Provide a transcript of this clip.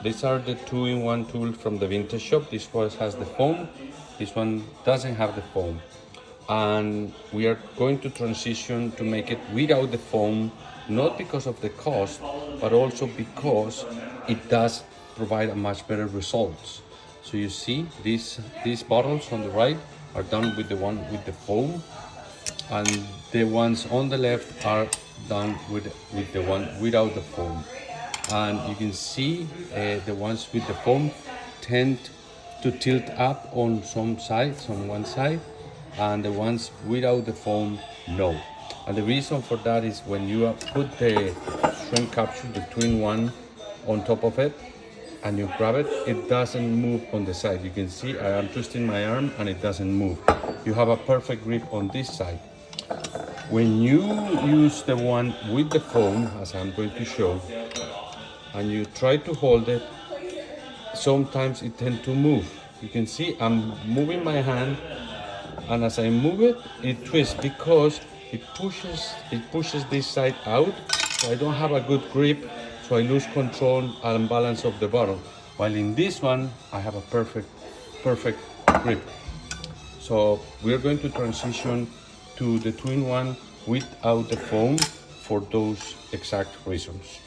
these are the 2-in-1 tool from the vintage shop. This one has the foam, this one doesn't have the foam. And we are going to transition to make it without the foam, not because of the cost, but also because it does provide a much better results. So you see these bottles on the right are done with the one with the foam, and the ones on the left are done with the one without the foam. And you can see the ones with the foam tend to tilt up on some sides, on one side, and the ones without the foam, no. And the reason for that is when you put the shrink capsule, the 2-in-1, on top of it, and you grab it, it doesn't move on the side. You can see I am twisting my arm and it doesn't move. You have a perfect grip on this side. When you use the one with the foam, as I'm going to show, and you try to hold it, sometimes it tends to move. You can see I'm moving my hand, and as I move it, it twists because it pushes this side out, so I don't have a good grip, so I lose control and balance of the bottle. While in this one, I have a perfect grip. So we're going to transition to the 2-in-1 without the foam for those exact reasons.